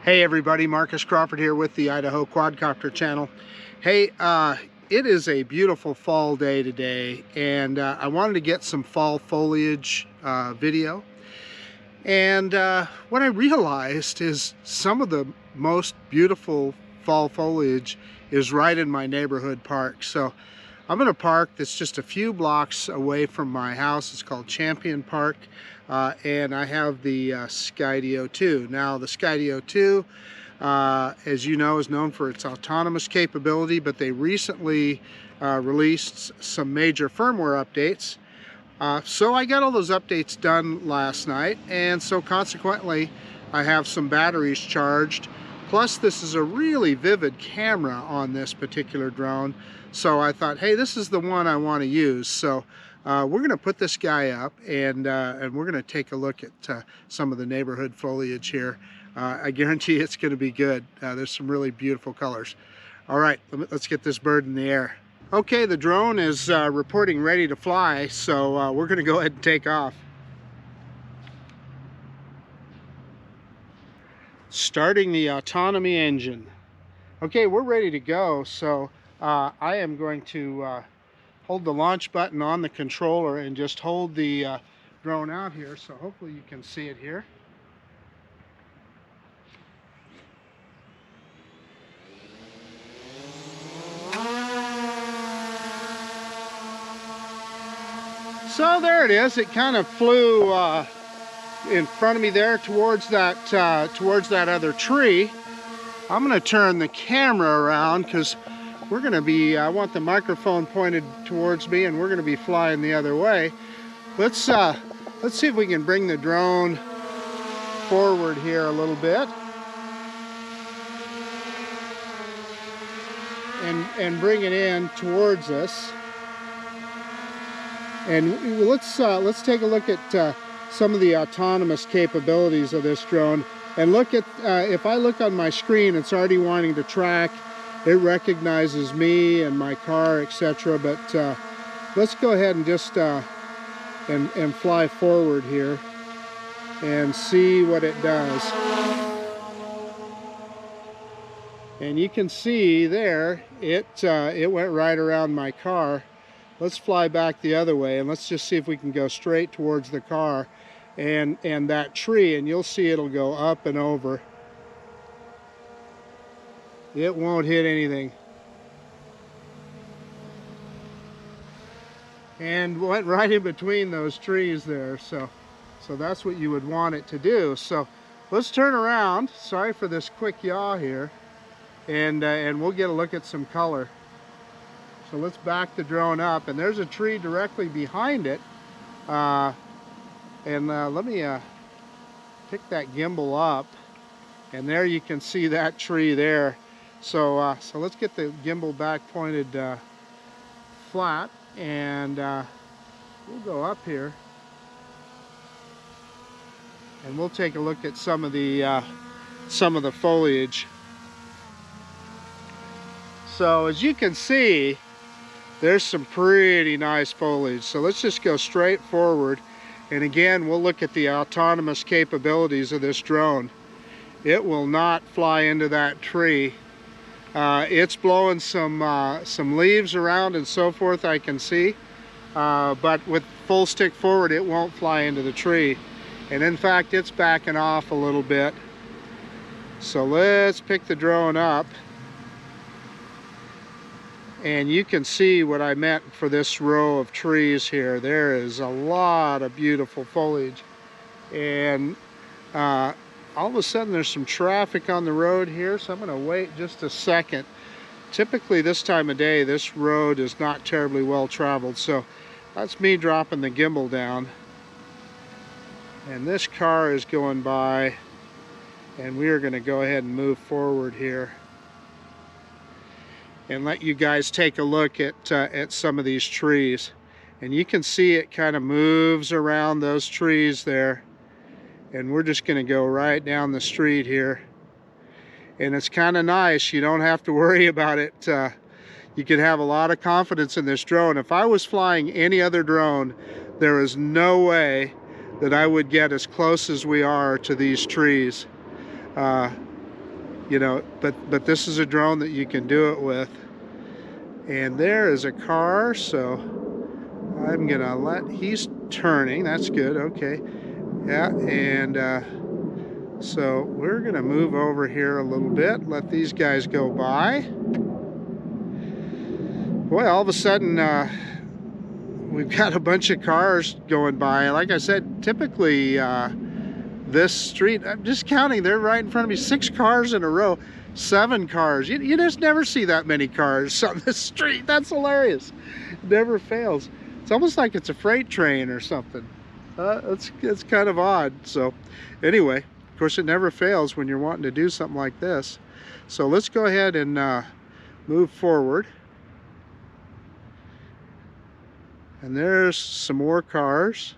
Hey everybody, Marcus Crawford here with the Idaho Quadcopter channel. Hey, it is a beautiful fall day today, and I wanted to get some fall foliage video. And what I realized is some of the most beautiful fall foliage is right in my neighborhood park. So I'm in a park that's just a few blocks away from my house. It's called Champion Park, and I have the Skydio 2. Now the Skydio 2, as you know, is known for its autonomous capability, but they recently released some major firmware updates. So I got all those updates done last night, and so consequently I have some batteries charged. Plus this is a really vivid camera on this particular drone. So I thought, hey, this is the one I want to use. So we're going to put this guy up, and we're going to take a look at some of the neighborhood foliage here. I guarantee it's going to be good. There's some really beautiful colors. All right, let's get this bird in the air. Okay, the drone is reporting ready to fly, so we're going to go ahead and take off. Starting the autonomy engine. Okay, we're ready to go, so I am going to hold the launch button on the controller and just hold the drone out here, so hopefully you can see it here. So there it is. It kind of flew in front of me there towards that other tree. I'm going to turn the camera around because we're going to be, I want the microphone pointed towards me, and we're going to be flying the other way. Let's see if we can bring the drone forward here a little bit. And bring it in towards us. And let's take a look at some of the autonomous capabilities of this drone. And look at, if I look on my screen, it's already wanting to track. It recognizes me and my car, etc. But let's go ahead and just and fly forward here and see what it does. And you can see there, it went right around my car. Let's fly back the other way, and let's just see if we can go straight towards the car and that tree, and you'll see it'll go up and over. It won't hit anything. And went right in between those trees there, so that's what you would want it to do. So let's turn around. Sorry for this quick yaw here, and we'll get a look at some color. So let's back the drone up, and there's a tree directly behind it. Let me pick that gimbal up, and there you can see that tree there. So let's get the gimbal back pointed flat, and we'll go up here, and we'll take a look at some of the foliage. So as you can see, there's some pretty nice foliage. So let's just go straight forward, and again we'll look at the autonomous capabilities of this drone. It will not fly into that tree. It's blowing some leaves around and so forth, I can see, but with full stick forward it won't fly into the tree. And in fact it's backing off a little bit. So let's pick the drone up, and you can see what I meant for this row of trees here. There is a lot of beautiful foliage, and all of a sudden there's some traffic on the road here, so I'm going to wait just a second. Typically this time of day this road is not terribly well traveled, so that's me dropping the gimbal down, and this car is going by, and we are going to go ahead and move forward here and let you guys take a look at some of these trees. And you can see it kind of moves around those trees there, and we're just going to go right down the street here, and it's kind of nice. You don't have to worry about it. You can have a lot of confidence in this drone. If I was flying any other drone, there is no way that I would get as close as we are to these trees. you know, but this is a drone that you can do it with. And there is a car, so I'm gonna he's turning, that's good, okay. Yeah, and so we're gonna move over here a little bit, let these guys go by. Boy, all of a sudden, we've got a bunch of cars going by. Like I said, typically this street, I'm just counting, they're right in front of me, 6 cars in a row, 7 cars. You just never see that many cars on this street. That's hilarious. It never fails. It's almost like it's a freight train or something. It's kind of odd. So anyway, of course, it never fails when you're wanting to do something like this. So let's go ahead and move forward. And there's some more cars.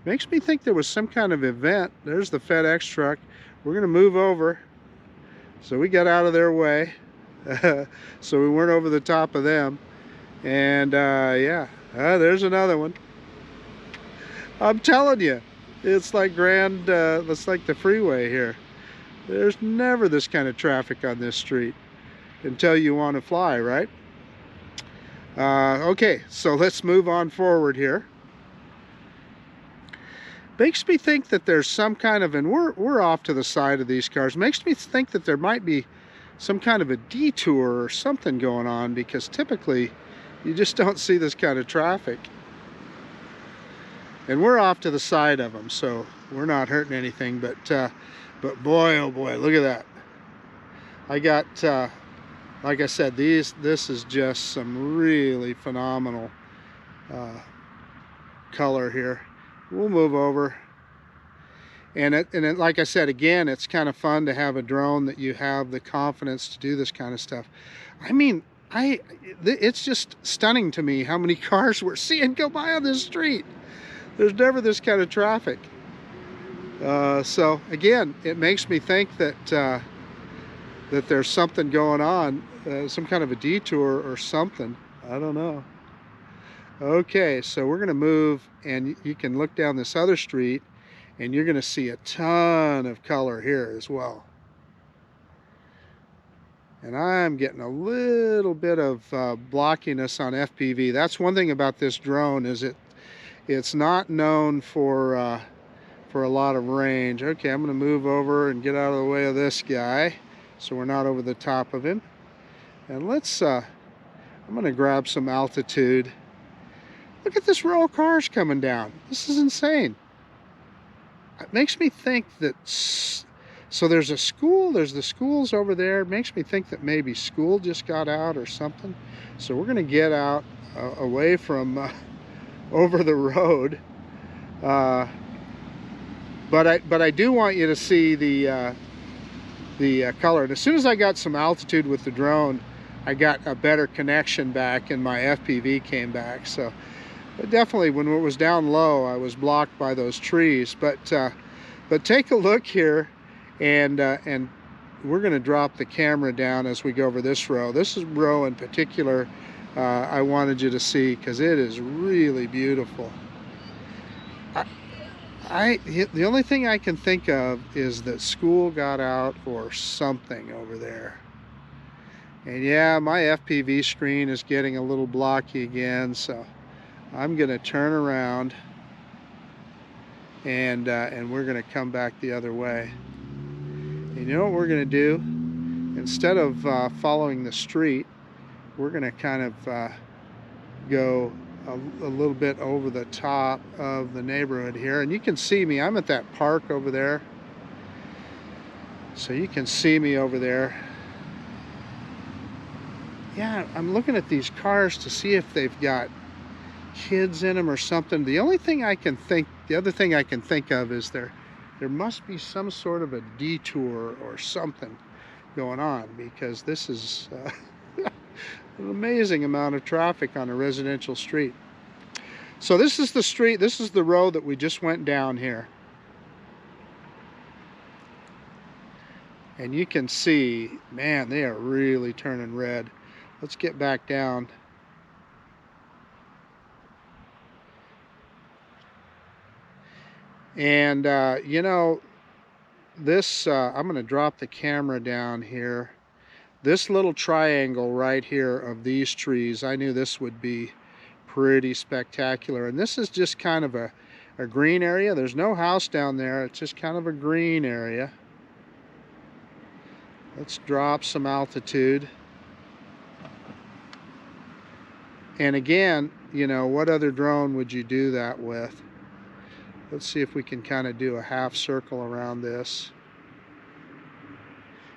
Makes me think there was some kind of event. There's the FedEx truck. We're gonna move over. So we got out of their way. So we weren't over the top of them. And yeah, there's another one. I'm telling you, it's like it's like the freeway here. There's never this kind of traffic on this street until you want to fly, right? Okay, so let's move on forward here. Makes me think that there's some kind of, and we're off to the side of these cars, makes me think that there might be some kind of a detour or something going on, because typically you just don't see this kind of traffic. And we're off to the side of them, so we're not hurting anything, but boy, oh boy, look at that. I got, like I said, this is just some really phenomenal color here. We'll move over. And like I said, again, it's kind of fun to have a drone that you have the confidence to do this kind of stuff. I mean, it's just stunning to me how many cars we're seeing go by on this street. There's never this kind of traffic. So again, it makes me think that that there's something going on, some kind of a detour or something. I don't know. Okay, so we're gonna move, and you can look down this other street and you're gonna see a ton of color here as well. And I'm getting a little bit of blockiness on FPV. That's one thing about this drone, is it's not known for a lot of range. Okay, I'm gonna move over and get out of the way of this guy so we're not over the top of him. And let's, I'm gonna grab some altitude. Look at this row of cars coming down. This is insane. It makes me think that, so there's a school, there's the schools over there. It makes me think that maybe school just got out or something. So we're gonna get out away from over the road. But I do want you to see the color. And as soon as I got some altitude with the drone, I got a better connection back and my FPV came back. So but definitely when it was down low, I was blocked by those trees. But take a look here, and we're going to drop the camera down as we go over this row. This is row in particular I wanted you to see, because it is really beautiful. The only thing I can think of is that school got out or something over there. And yeah, my FPV screen is getting a little blocky again, so I'm going to turn around and we're going to come back the other way. And you know what we're going to do? Instead of following the street, we're going to kind of go a little bit over the top of the neighborhood here. And you can see me, I'm at that park over there. So you can see me over there. Yeah, I'm looking at these cars to see if they've got kids in them or something. The other thing I can think of is there must be some sort of a detour or something going on, because this is an amazing amount of traffic on a residential street. So this is the street, this is the road that we just went down here. And you can see, man, they are really turning red. Let's get back down. And you know, this, I'm going to drop the camera down here. This little triangle right here of these trees, I knew this would be pretty spectacular. And this is just kind of a green area. There's no house down there. It's just kind of a green area. Let's drop some altitude. And again, you know, what other drone would you do that with? Let's see if we can kind of do a half circle around this.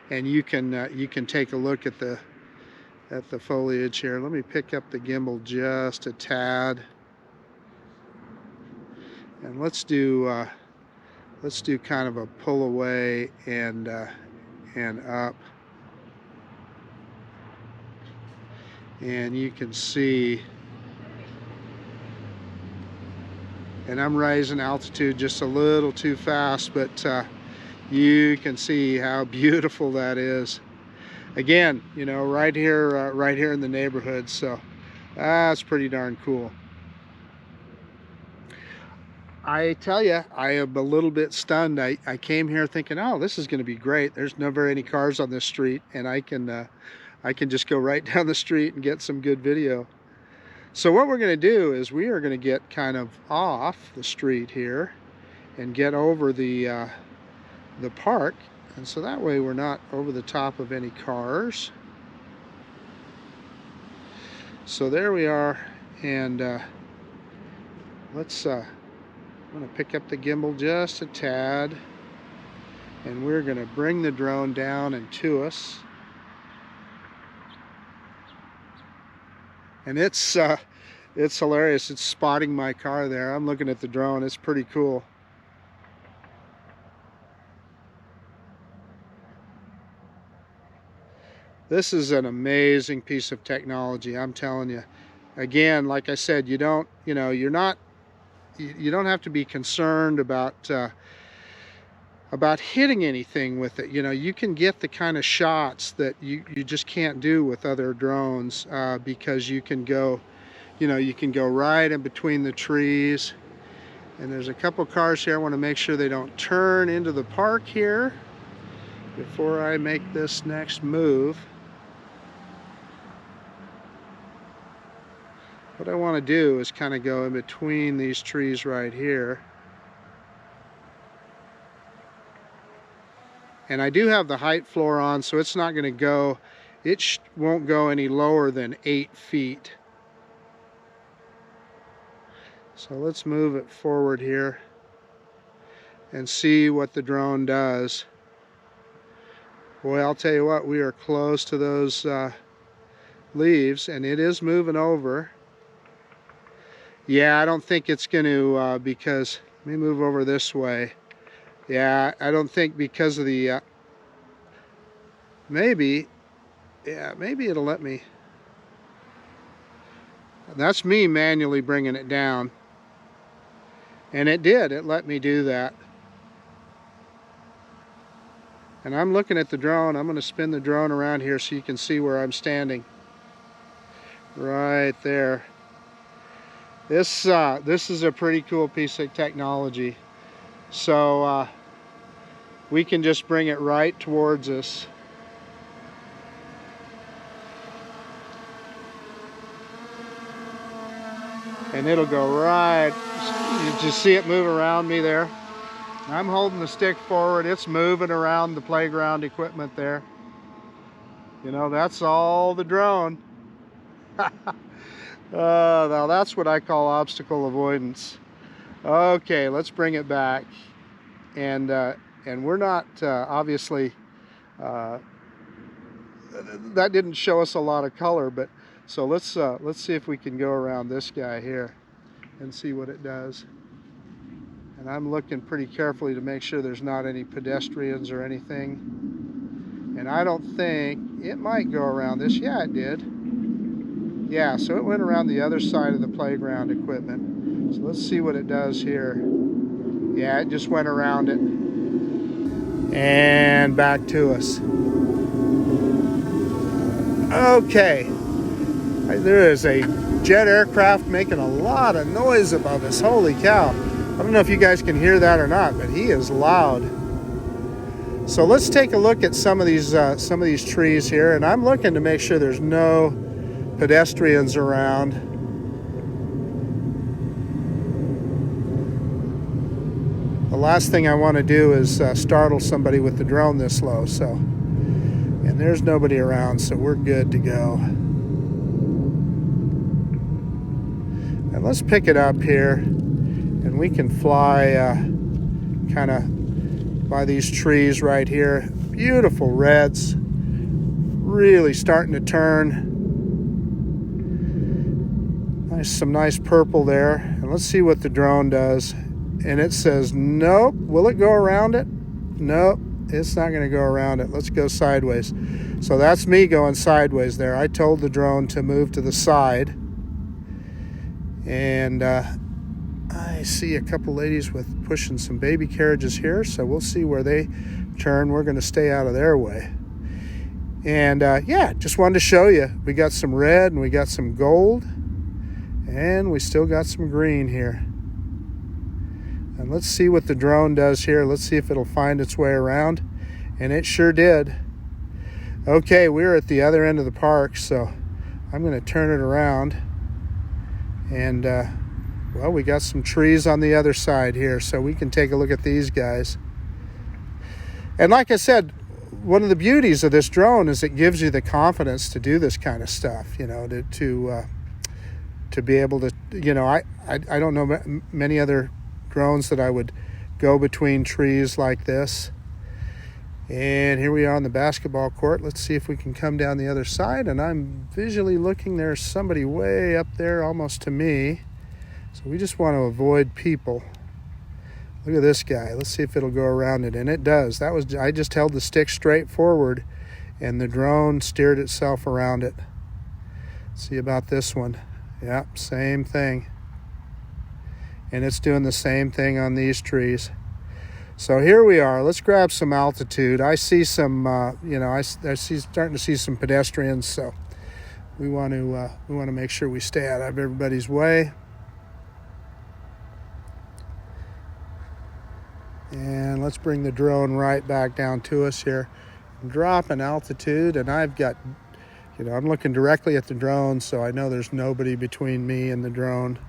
And you can take a look at the foliage here. Let me pick up the gimbal just a tad. And let's do kind of a pull away and up. And you can see, and I'm raising altitude just a little too fast, but you can see how beautiful that is. Again, you know, right here in the neighborhood. So that's pretty darn cool. I tell you, I am a little bit stunned. I came here thinking, oh, this is going to be great. There's never any cars on this street, and I can just go right down the street and get some good video. So what we're going to do is we are going to get kind of off the street here and get over the park, and so that way we're not over the top of any cars. So there we are, and let's I'm going to pick up the gimbal just a tad, and we're going to bring the drone down and to us. And it's hilarious. It's spotting my car there. I'm looking at the drone. It's pretty cool. This is an amazing piece of technology, I'm telling you. Again, like I said, you don't have to be concerned about hitting anything with it. You know, you can get the kind of shots that you just can't do with other drones because you can go right in between the trees. And there's a couple cars here. I want to make sure they don't turn into the park here before I make this next move. What I want to do is kind of go in between these trees right here. And I do have the height floor on, so it's not going to go, won't go any lower than 8 feet. So let's move it forward here and see what the drone does. Boy, I'll tell you what, we are close to those leaves, and it is moving over. Yeah, I don't think it's going to, because, let me move over this way. Yeah, I don't think because of the, maybe it'll let me. That's me manually bringing it down. And it did, it let me do that. And I'm looking at the drone. I'm going to spin the drone around here so you can see where I'm standing. Right there. This is a pretty cool piece of technology. So we can just bring it right towards us. And it'll go right. You just see it move around me there. I'm holding the stick forward. It's moving around the playground equipment there. You know, that's all the drone. Now that's what I call obstacle avoidance. Okay, let's bring it back. And we're not obviously that didn't show us a lot of color, but so let's see if we can go around this guy here and see what it does. And I'm looking pretty carefully to make sure there's not any pedestrians or anything. And I don't think it might go around this. Yeah, it did. Yeah, so it went around the other side of the playground equipment. So let's see what it does here. Yeah, it just went around it and back to us. Okay, there is a jet aircraft making a lot of noise above us. Holy cow. I don't know if you guys can hear that or not, but he is loud. So let's take a look at some of these trees here, and I'm looking to make sure there's no pedestrians around. The last thing I want to do is startle somebody with the drone this low. So, and there's nobody around, so we're good to go. And let's pick it up here, and we can fly kind of by these trees right here. Beautiful reds, really starting to turn. Some nice purple there. And let's see what the drone does. And it says nope. Will it go around it? Nope, it's not going to go around it. Let's go sideways. So that's me going sideways there. I told the drone to move to the side. And I see a couple ladies with pushing some baby carriages here, so we'll see where they turn. We're going to stay out of their way. And yeah, just wanted to show you. We got some red and we got some gold, and we still got some green here. And let's see what the drone does here. Let's see if it'll find its way around. And it sure did. Okay, we're at the other end of the park, so I'm going to turn it around. And well, we got some trees on the other side here, so we can take a look at these guys. And like I said, one of the beauties of this drone is it gives you the confidence to do this kind of stuff, you know, to be able to, you know, I don't know many other drones that I would go between trees like this. And here we are on the basketball court. Let's see if we can come down the other side. And I'm visually looking, there's somebody way up there almost to me. So we just want to avoid people. Look at this guy. Let's see if it'll go around it. And it does. I just held the stick straight forward and the drone steered itself around it. Let's see about this one. Yep, same thing. And it's doing the same thing on these trees. So here we are. Let's grab some altitude. I see some, you know, I see starting to see some pedestrians. So we want to make sure we stay out of everybody's way. And let's bring the drone right back down to us here. Drop an altitude, and I've got, you know, I'm looking directly at the drone, so I know there's nobody between me and the drone.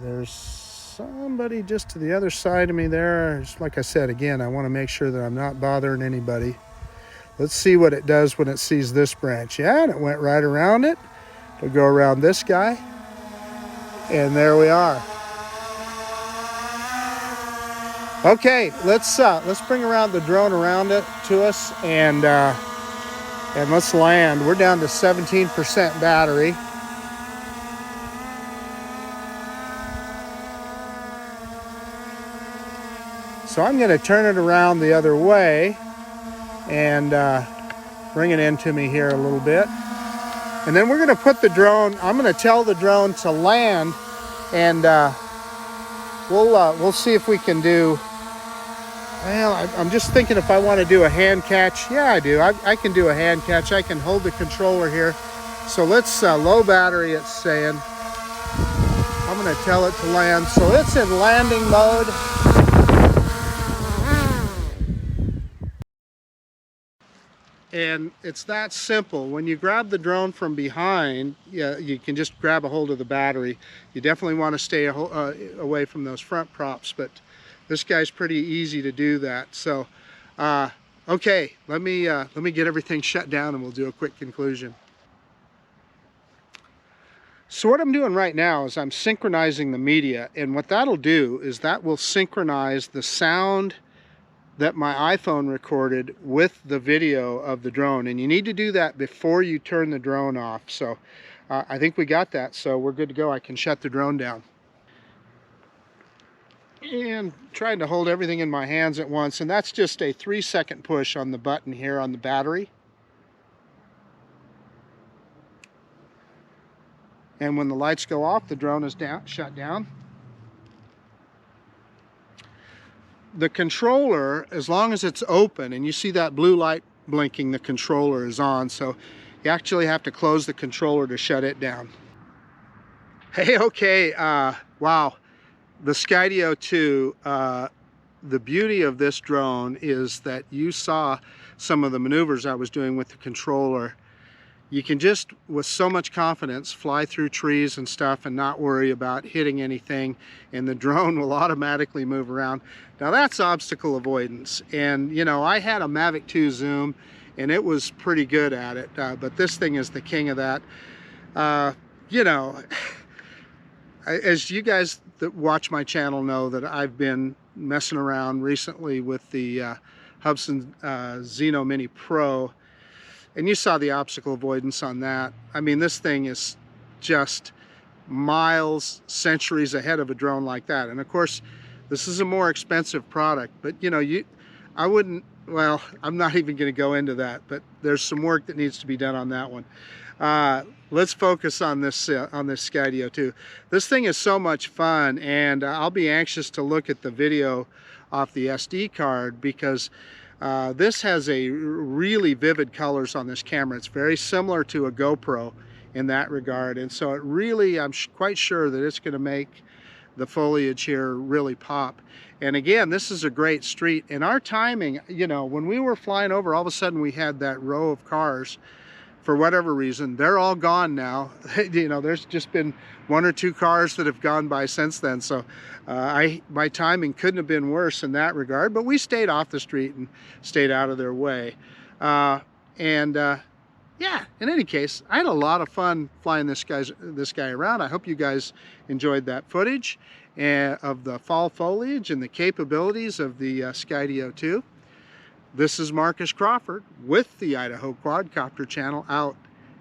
There's somebody just to the other side of me there. Just like I said, again, I want to make sure that I'm not bothering anybody. Let's see what it does when it sees this branch. Yeah, and it went right around it. It'll go around this guy. And there we are. Okay, let's bring around the drone around it to us, and let's land. We're down to 17% battery. So I'm going to turn it around the other way and bring it into me here a little bit. And then we're going to put the drone, I'm going to tell the drone to land, and we'll see if we can do, well, I'm just thinking if I want to do a hand catch. Yeah, I do. I can do a hand catch. I can hold the controller here. So let's, low battery, it's saying. I'm going to tell it to land. So it's in landing mode. And it's that simple. When you grab the drone from behind, yeah, you can just grab a hold of the battery. You definitely want to stay away from those front props, but this guy's pretty easy to do that. So, okay, let me get everything shut down and we'll do a quick conclusion. So what I'm doing right now is I'm synchronizing the media, and what that'll do is that will synchronize the sound that my iPhone recorded with the video of the drone, and you need to do that before you turn the drone off. So I think we got that, so we're good to go. I can shut the drone down. And trying to hold everything in my hands at once, and that's just a 3-second push on the button here on the battery. And when the lights go off, the drone is shut down. The controller, as long as it's open and you see that blue light blinking, the controller is on. So you actually have to close the controller to shut it down. Hey, okay, wow. The Skydio 2, the beauty of this drone is that you saw some of the maneuvers I was doing with the controller. You can just, with so much confidence, fly through trees and stuff and not worry about hitting anything, and the drone will automatically move around. Now that's obstacle avoidance, and you know, I had a Mavic 2 Zoom and it was pretty good at it, but this thing is the king of that. You know, as you guys that watch my channel know, that I've been messing around recently with the Hubsan Xeno Mini Pro, and you saw the obstacle avoidance on that. I mean, this thing is just miles, centuries ahead of a drone like that. And of course, this is a more expensive product, but you know, I wouldn't, well, I'm not even going to go into that, but there's some work that needs to be done on that one. Let's focus on this Skydio 2. This thing is so much fun, and I'll be anxious to look at the video off the SD card, because this has a really vivid colors on this camera. It's very similar to a GoPro in that regard, and so it really, I'm quite sure that it's going to make the foliage here really pop. And again, this is a great street, and our timing, you know, when we were flying over, all of a sudden we had that row of cars. For whatever reason, they're all gone now. You know, there's just been one or two cars that have gone by since then. So my timing couldn't have been worse in that regard, but we stayed off the street and stayed out of their way. Yeah, in any case, I had a lot of fun flying this guy around. I hope you guys enjoyed that footage of the fall foliage and the capabilities of the Skydio 2. This is Marcus Crawford with the Idaho Quadcopter channel out.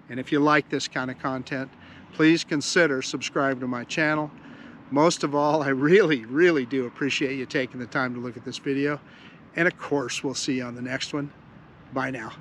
And if you like this kind of content, please consider subscribing to my channel. Most of all, I really, really do appreciate you taking the time to look at this video. And of course, we'll see you on the next one. Bye now.